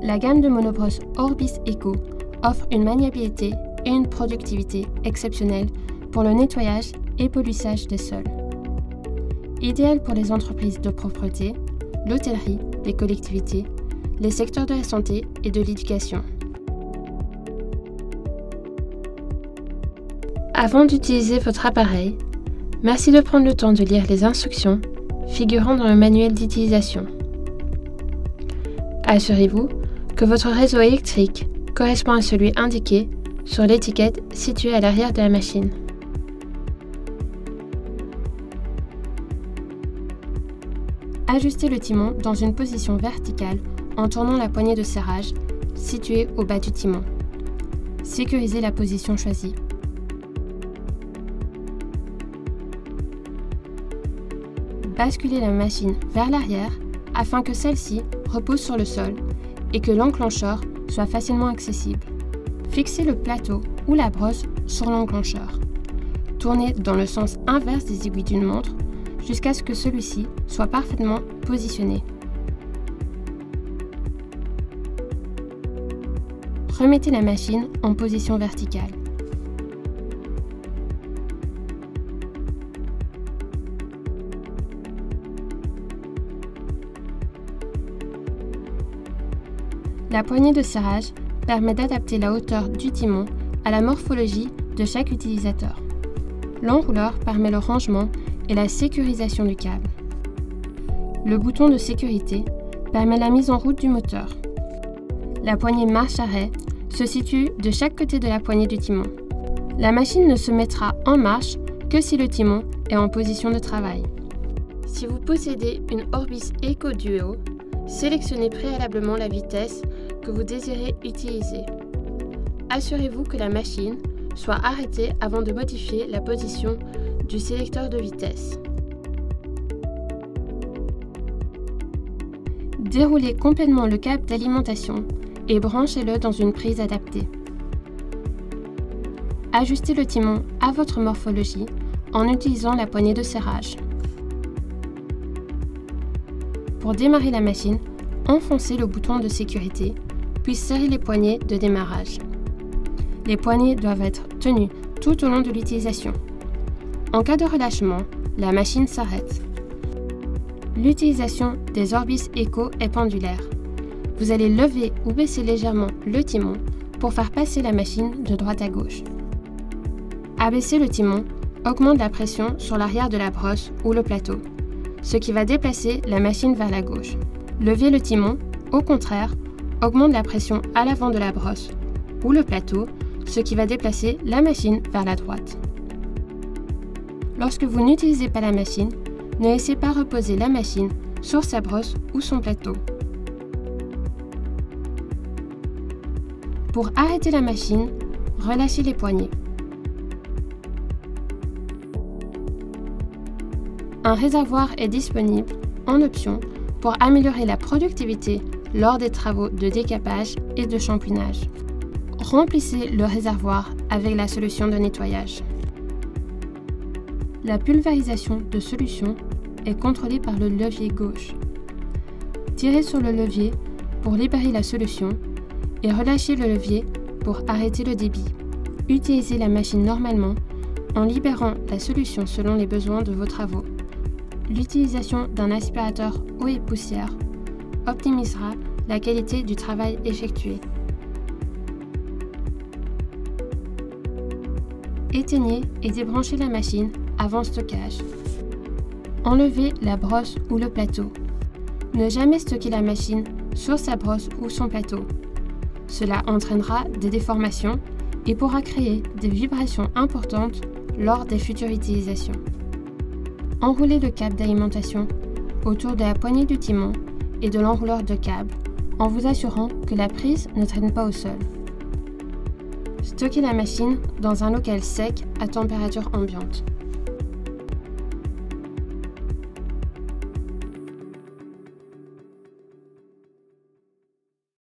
La gamme de monobrosse Orbis Eco offre une maniabilité et une productivité exceptionnelles pour le nettoyage et polissage des sols. Idéal pour les entreprises de propreté, l'hôtellerie, les collectivités, les secteurs de la santé et de l'éducation. Avant d'utiliser votre appareil, merci de prendre le temps de lire les instructions figurant dans le manuel d'utilisation. Assurez-vous que votre réseau électrique correspond à celui indiqué sur l'étiquette située à l'arrière de la machine. Ajustez le timon dans une position verticale en tournant la poignée de serrage située au bas du timon. Sécurisez la position choisie. Basculez la machine vers l'arrière afin que celle-ci repose sur le sol et que l'enclencheur soit facilement accessible. Fixez le plateau ou la brosse sur l'enclencheur. Tournez dans le sens inverse des aiguilles d'une montre jusqu'à ce que celui-ci soit parfaitement positionné. Remettez la machine en position verticale. La poignée de serrage permet d'adapter la hauteur du timon à la morphologie de chaque utilisateur. L'enrouleur permet le rangement et la sécurisation du câble. Le bouton de sécurité permet la mise en route du moteur. La poignée marche-arrêt se situe de chaque côté de la poignée du timon. La machine ne se mettra en marche que si le timon est en position de travail. Si vous possédez une Orbis Eco Duo, sélectionnez préalablement la vitesse que vous désirez utiliser. Assurez-vous que la machine soit arrêtée avant de modifier la position du sélecteur de vitesse. Déroulez complètement le câble d'alimentation et branchez-le dans une prise adaptée. Ajustez le timon à votre morphologie en utilisant la poignée de serrage. Pour démarrer la machine, enfoncez le bouton de sécurité, puis serrez les poignées de démarrage. Les poignées doivent être tenues tout au long de l'utilisation. En cas de relâchement, la machine s'arrête. L'utilisation des Orbis Eco est pendulaire. Vous allez lever ou baisser légèrement le timon pour faire passer la machine de droite à gauche. Abaisser le timon augmente la pression sur l'arrière de la brosse ou le plateau, ce qui va déplacer la machine vers la gauche. Lever le timon, au contraire, augmente la pression à l'avant de la brosse ou le plateau, ce qui va déplacer la machine vers la droite. Lorsque vous n'utilisez pas la machine, ne laissez pas reposer la machine sur sa brosse ou son plateau. Pour arrêter la machine, relâchez les poignées. Un réservoir est disponible en option pour améliorer la productivité lors des travaux de décapage et de shampouinage. Remplissez le réservoir avec la solution de nettoyage. La pulvérisation de solution est contrôlée par le levier gauche. Tirez sur le levier pour libérer la solution et relâchez le levier pour arrêter le débit. Utilisez la machine normalement en libérant la solution selon les besoins de vos travaux. L'utilisation d'un aspirateur eau et poussière optimisera la qualité du travail effectué. Éteignez et débranchez la machine avant stockage. Enlevez la brosse ou le plateau. Ne jamais stocker la machine sur sa brosse ou son plateau. Cela entraînera des déformations et pourra créer des vibrations importantes lors des futures utilisations. Enroulez le câble d'alimentation autour de la poignée du timon et de l'enrouleur de câble en vous assurant que la prise ne traîne pas au sol. Stockez la machine dans un local sec à température ambiante.